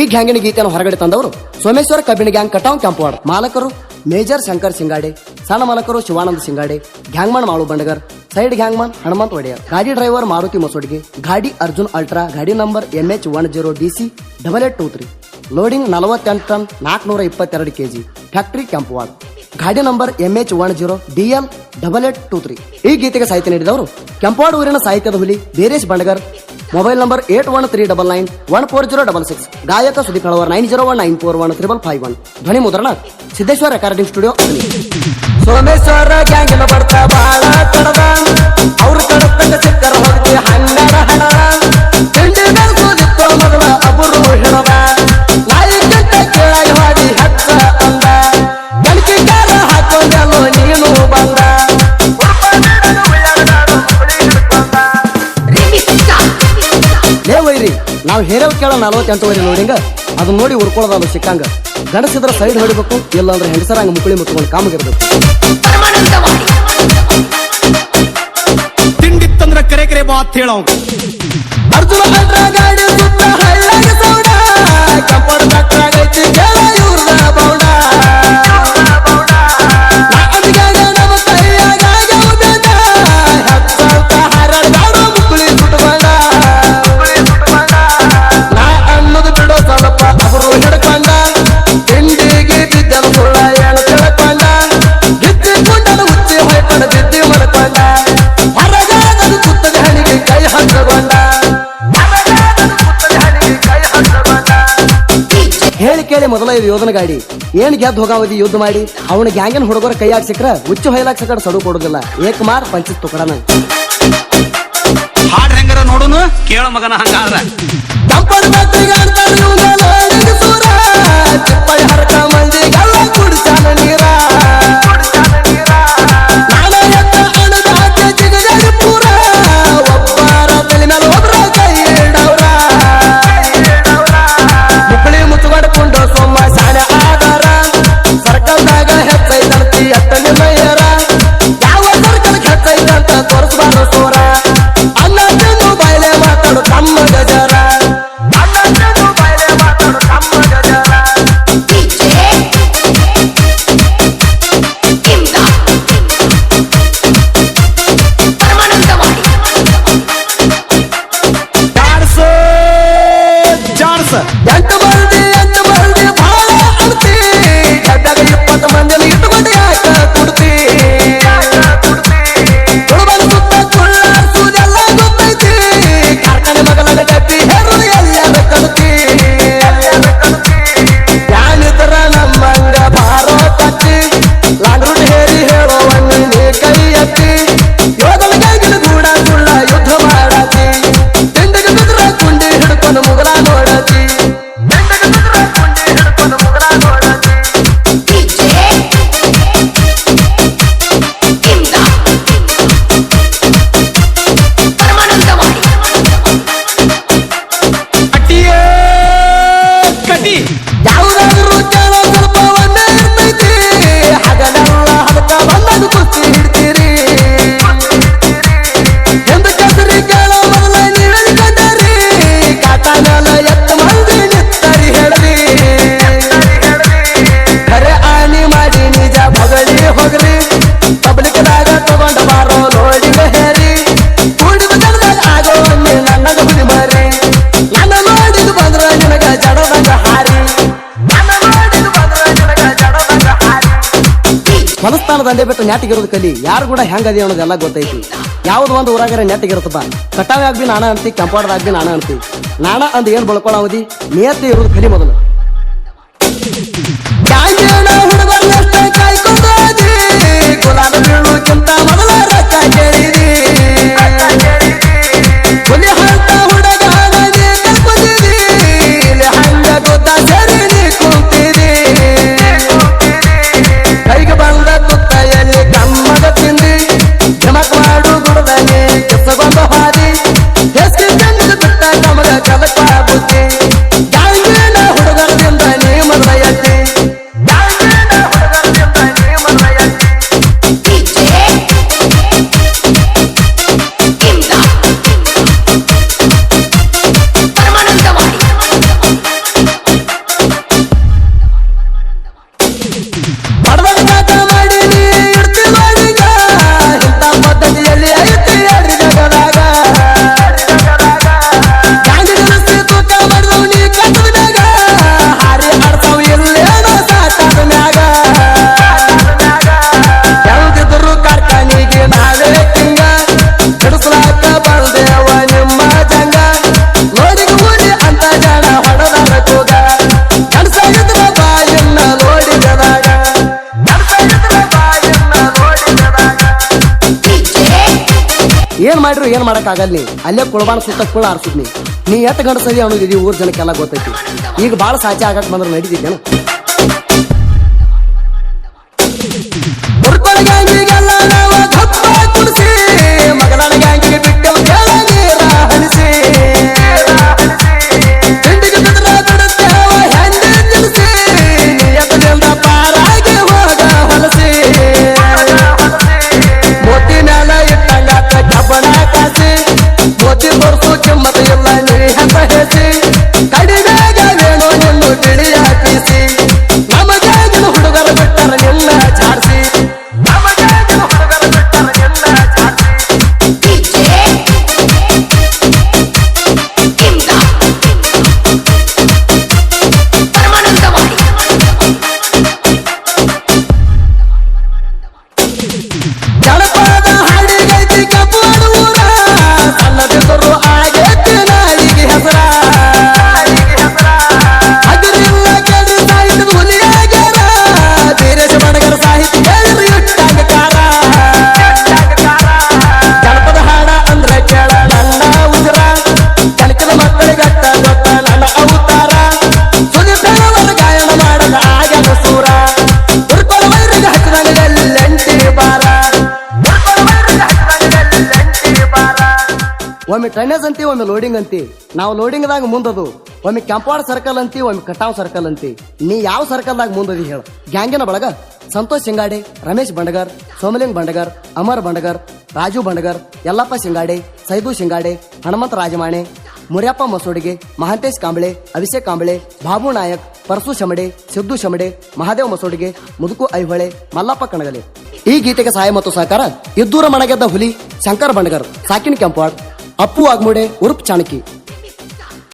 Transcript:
ಈ ಗ್ಯಾಂಗಿನ ಗೀತೆಯನ್ನು ಹೊರಗಡೆ ತಂದವರು ಸೋಮೇಶ್ವರ ಕಬ್ಬಿಣ ಗ್ಯಾಂಗ್ ಕಟಾವ್ ಕ್ಯಾಂಪವಾಡ್. ಮಾಲಕರು ಮೇಜರ್ ಶಂಕರ್ ಸಿಂಗಾಡೆ, ಸಣ್ಣ ಮಾಲಕರು Shivanand Singade, gangman Malu Bandagar, side gangman Hanumant Odeyar, ಗಾಡಿ ಡ್ರೈವರ್ ಮಾರುತಿ ಮಸೋಡಿಗೆ, ಗಾಡಿ ಅರ್ಜುನ್ ಅಲ್ಟ್ರಾ, ಗಾಡಿ number MH10DC 8823, loading 48 ton 422 KG, factory Kampwad, ಗಾಡಿ ನಂಬರ್ MH10DL 8823. ಈ ಗೀತೆಗೆ ಸಾಹಿತ್ಯ ನೀಡಿದವರು ಕೆಂಪವಾಡ ಊರಿನ ಸಾಹಿತ್ಯದ ಹುಲಿ ಬೇರೇಶ್ ಬಂಡಗರ್. Mobile number 8139914066. ಗಾಯಕ ಸುದೀಪ್ ಹಳವರ್ 9019415551. ಧ್ವನಿ ಮುದ್ರಣ ಸಿದ್ದೇಶ್ವರ ರೆಕಾರ್ಡಿಂಗ್ ಸ್ಟುಡಿಯೋ. ಸೋಮೇಶ್ವರ ಗ್ಯಾಂಗಿನ ಬರ್ತಾ ಬಾಳ ಕಡದ ಅವ್ರ ಕಡತಂಗ ಸಿಕ್ಕರ ಹೊರತಿ ಹಂಗಡ ಹಣ ತಿಂಡಿ ಬೆಲ್ಸೋದಿತ್ತು ಮೊದಲ ಅಬುರು ಹೆಣದ ನಾಯಿಗಿಂತ ಕೇಳಾಗಿ ಹಾಡಿ ಹಚ್ಚ ಅಂದ ಗಣಕಿಗಾರ ಹಾಕೊಂಡಲ್ಲೋ ನೀನು ಬಂದ ಲೇವೈರಿ ನಾವು ಹೇರವ್ ಕೇಳ 48 ಲೋಡಿಂಗ ಅದು ನೋಡಿ ಉರ್ಕೊಳ್ಳೋದಲ್ಲ ಸಿಕ್ಕಂಗ ಗಣಸಿದ್ರ ಸೈಡ್ ಹೊಡಿಬೇಕು, ಇಲ್ಲ ಅಂದ್ರೆ ಹೆಂಗಸರಂಗ ಮುಕ್ಕಳಿ ಮುತ್ಕೊಂಡು ಕಾಮಗಿರ್ಬೇಕು. ತಿಂಡಿತ್ತಂದ್ರ ಕರೆ ಕರೆ ಬಾತ್ ಹೇಳೋ ಅರ್ಜುನ ಅಲ್ಟ್ರಾ ಗಾಡಿ ಸುತ್ತ ಹಳ್ಳಾಗಿ ಸೌಡ ಕಪ್ಪಡ ಕಟ್ಟಾಗೈತಿ ಕೇಳ ಇವ್ರದ ಬೌಡ ನಮ್ಮ ಕೈಯಾಗ ಹತ್ತ ಹಾರಾಡ್ದಾಡೋ ಮುಕ್ಕಳಿ ಸುಟ್ಕೊಂಡ ನಾ ಅನ್ನೋದು ಬಿಡೋ ಸ್ವಲ್ಪ ಅವರು ಹಿಡ್ಕೊಂಡ ತಿಂಡಿಗೆ ಬಿದ್ದನ ಸುಳ್ಳ ಏನು ತಿಳ್ಕೊಂಡ ಗಿದ್ದಿ ಕೊಂಡನ ಹುಚ್ಚಿ ಹೊಯ್ಕೊಂಡ ಬಿದ್ದಿ ಮಾಡ್ಕೊಂಡ ಹೊರಗಾದನು ಕುತ್ತದ ಹಣಿಗೆ ಕೈ ಹಂಚಗೊಂಡ ಹೇಳಿ ಕೇಳಿ ಮೊದಲ ಇದು ಯೋಧನ ಗಾಡಿ ಏನ್ ಗೆದ್ದು ಹೋಗಾವಧಿ ಯುದ್ಧ ಮಾಡಿ ಅವನ ಗ್ಯಾಂಗಿನ ಹುಡುಗರ ಕೈಯಾಗ ಸಿಕ್ಕ್ರ ಹುಚ್ಚು ಹೊಯ್ಲಾಕ್ ಸಕಡ ಸಡು ಕೊಡುದಿಲ್ಲ. ಏಕಮಾರ್ ಪಂಚಿತ್ ತುಕಡನ ಹಾಡ್ ಹೆಂಗಾರ ನೋಡುನು ಕೇಳ ಮಗನ ಹಂಗಾದ್ರ ಕಂಪನ ಚಿಪ್ಪೈ ಹರಕ ಮಂದಿಗೆಲ್ಲ ಕುಡಿಸಾನ ನೀರ ನಾನ ಎತ್ತ ಅಣದಾಕೆ ಜಿಗಜಾಗಿ ಪೂರ ಒಬ್ಬರ ತಲೆ ಮೇಲೆ ಒಬ್ರ ಕೈ ಇಡವ್ರ ಮುಕ್ಕಳಿ ಮುಚ್ಚುಗಡ್ಕೊಂಡು ಸೋಮ ಶಾನೆ ಆಧಾರ ಸರ್ಕಲ್ದಾಗ ಹೆಚ್ಚೈತಂತಿ ಎತ್ತ ನಿಮ್ಮಯ್ಯರ ಯಾವ ಸರ್ಕಲ್ಗೆ ಹೆಚ್ಚೈತಂತ ತೋರಿಸ್ಬಾರ ಸೋರ ಅನ್ನ ತಿಂದು ಬಾಯ್ಲೆ ಮಾತಾಡು ತಮ್ಮ ಗಜರ ಎಂಟು ಮಂದಿ ಭಾಳ ಅಡ್ತಿ ಗಡ್ಡಾಗ 20 ಮಂದಿನ ಇಟ್ಟುಕೊಂಡು ಯಾಕ ಕುಡ್ತಿ ತುಳುಬನ ಸುತ್ತ ಕುಳ್ಳಾರ್ಸುದೆಲ್ಲ ಗೊತ್ತೈತಿ ಕಾರ್ಖಾನೆ ಮಗಲನ ಗಟ್ಟಿ ಹೆರು ಎಲ್ಲರ ಕಡ್ತಿ ಯಾನಿದ್ರ ನಮ್ಮಂಗ ಬಾರೋ ಕಟ್ಟಿ ಲಾಂಗ್ರುಡ್ ಹೇರಿ ಹೇಳೋವಣ್ಣಿ ನೀ ಕೈ ಎತ್ತಿ ಯೋಧನ ಕೈಗಿನ ಗೂಡ ಸುಳ್ಳ ಯುದ್ಧ ಮಾಡತಿ ತಿಂಡಿಗೆ ಬಿದ್ರ ಕುಂಡಿ ಹಿಡ್ಕೊಂಡು ಮುಗಲ ನೋಡತಿ ಯಾವುದಾದ್ರೂ ಕೇಳೋ ಸ್ವಲ್ಪ ಒಂದೇ ಇರ್ತೈತಿ ಹಗಲೆಲ್ಲ ಹದಕ ಬಂದದು ಕುಸ್ತಿ ಹಿಡ್ತೀರಿ ಎಂದು ಕಸರಿ ಕೇಳೋ ಮೊದಲ ನೀಳಿಕೊಂಡರಿ ಕಾತಾನೆಲ್ಲ ಎತ್ತು ಮಂದಿ ನಿತ್ತರಿ ಹೇಳ್ರಿ ಖರೆ ಆನಿ ಮಾಡಿ ನಿಜ ಬಗಳಿ ಹೋಗ್ರಿ ಪಬ್ಲಿಕ್ದಾಗ ತಗೊಂಡ ಬಾರೋ ನೋಡಿಗೆ ಹೇರಿ ಕೂಡಿದ ಜನದಾಗ ಆಗೋ ನನ್ನಗ ಹುಡಿ ಮರಿ ನನ್ನ ನೋಡಿದು ಬಂದ್ರ ನಿನಗ ಜಡದಾಗ ಹಾರಿ ಹೊಲಸ್ಥಾನ ದಂಡೆ ಬಿಟ್ಟು ನೆಟ್ಟಿಗಿರೋದು ಕಲಿ ಯಾರು ಕೂಡ ಹೆಂಗದಿ ಅನ್ನೋದೆಲ್ಲ ಗೊತ್ತೈತಿ. ಯಾವ್ದು ಒಂದು ಊರಾಗರ ನೆಟ್ಟಿಗಿರುತ್ತಪ್ಪ ಕಟಾವ್ ಆಗ್ಬಿ ನಾಣ ಅಂತಿ ಕೆಂಪಾಡ್ದಾಗ್ಬಿ ನಾಣ ಅಂತಿ ನಾಣ ಅಂದ್ ಏನ್ ಬಳ್ಕೊಳ್ಳೋದಿ ನಿಯತ್ತಿ ಇರೋದು ಕಲಿ ಮೊದಲು ಹುಡುಗರ್ನಷ್ಟ ಕಾಯ್ಕೊಂಡು ಗುಲಾಬ ಬೀಳುಕ್ಕಿಂತ ಮೊದಲ ರೊಕ್ಕ ಕೇಳಿದಿ ಹುಲಿ ಹಂತ ಹುಡುಗ ಕಲ್ಕೊಂಡಿದಿ ಹಂಗ ಗೊತ್ತ ಸರಿ ನೀ ಕುಂತಿದಿ ಕೈಗೆ ಬಂದ ತುತ್ತಯಲ್ಲಿ ಕಮ್ಮದ ತಿಂದಿ ಜಮಕ್ ಮಾಡು ಗುಡದಲ್ಲಿ ಕೆಸಗೊಂದು ಹಾದಿ ಹೆಸ್ಗೆ ಚಂದ ಬಿಟ್ಟ ಕಮಗ ಕಲಕ ಬುದ್ಧಿ ಗ್ಯಾಂಗಿನ ಹುಡುಗ ಏನ್ ಮಾಡಕ್ ಆಗಲ್ಲ ನೀ ಅಲ್ಲೇ ಕುಳಬಾಣ ಸುತ್ತ ಕುಳ ಆರ್ಸುದ್ ನೀ ಎಟ್ ಗಂಡಸದಿ ಅನ್ನೋದಿದಿ ಊರ್ ಜನಕ್ಕೆಲ್ಲ ಗೊತ್ತೈತಿ. ಈಗ ಬಾಳ ಸಾಚೆ ಆಗಕ್ ಬಂದ್ರೆ ನಡೀತಿದ್ದೇನು? ಗ್ಯಾಂಗಿಗೆಲ್ಲ ನಾವು ಕಪ್ಪ ಕುಡಿಸಿ ಮಗನ ಗ್ಯಾಂಗಿಗೆ ಬಿಟ್ಟು ಕೆಳ ನೀರ ಹರಿಸಿ ತಿಂಡಿಗೆ ಬಿದ್ರ ಬಿಡುತ್ತೇವ ಹೆಂಡಿ ತಿನ್ಸಿ ಎತ್ತದಿಂದ ಪಾರಾಗಿ ಹೋಗ ಹೊಲಸಿ ಮೋತಿ ಮ್ಯಾಲ ಇಟ್ಟಂಗ ಕಬ್ಬಣ ಕಾಸಿ ಮೋತಿ ಬರ್ಸು ಕಿಮ್ಮತ್ ಇಲ್ಲ ನೀ ಹೆಂತ ಹೇಸಿ ಕಡಿಮೆಗ ವೇಣು ನಿನ್ನು ತಿಳಿಯ ಪೀಸಿ ನಮಗೆ ಹುಡುಗರ ಬಿಟ್ಟರ ನಿನ್ನ ಚಾಡಿಸಿ ಒಮ್ಮೆ ಟನ್ನೇಜ್ ಅಂತಿ ಒಮ್ಮೆ ಲೋಡಿಂಗ್ ಅಂತಿ. ನಾವು ಲೋಡಿಂಗ್ದಾಗ ಮುಂದದು ಒಮ್ಮೆ ಕೆಂಪವಾಡ ಸರ್ಕಲ್ ಅಂತಿ ಒಮ್ಮೆ ಕಟಾವ್ ಸರ್ಕಲ್ ಅಂತಿ. ನೀ ಯಾವ ಸರ್ಕಲ್ದಾಗ ಮುಂದದಿ ಹೇಳ? ಗ್ಯಾಂಗಿನ ಬಳಗ ಸಂತೋಷ್ ಸಿಂಗಾಡೆ, ರಮೇಶ್ ಬಂಡಗರ್, ಸೋಮಲಿಂಗ್ ಬಂಡಗರ್, ಅಮರ್ ಬಂಡಗರ್, ರಾಜು ಬಂಡಗರ್, ಯಲ್ಲಪ್ಪ ಸಿಂಗಾಡೆ, ಸೈದು ಸಿಂಗಾಡೆ, ಹನುಮಂತ ರಾಜಮಾಣೆ, ಮುರಿಯಪ್ಪ ಮಸೋಡಿಗೆ, ಮಹಾಂತೇಶ್ ಕಾಂಬಳೆ, ಅಭಿಷೇಕ್ ಕಾಂಬಳೆ, ಬಾಬು ನಾಯಕ್, ಪರಸು ಶಮಡೆ, ಸಿದ್ದು ಶಮಡೆ, ಮಹಾದೇವ್ ಮಸೋಡಿಗೆ, ಮುದುಕು ಐಹೊಳೆ, ಮಲ್ಲಪ್ಪ ಕಣಗಲೆ. ಈ ಗೀತೆಗೆ ಸಹಾಯ ಮತ್ತು ಸಹಕಾರ ಇದ್ದೂರ ಮಣಗೆದ್ದ ಹುಲಿ, ಶಂಕರ್ ಬಂಡಗರ್, ಸಾಕಿನ್ ಕೆಂಪವಾಡ್, ಅಪ್ಪು ಆಗ್ಮುಡೆ ಉರುಪ್ ಚಾಣಕಿ.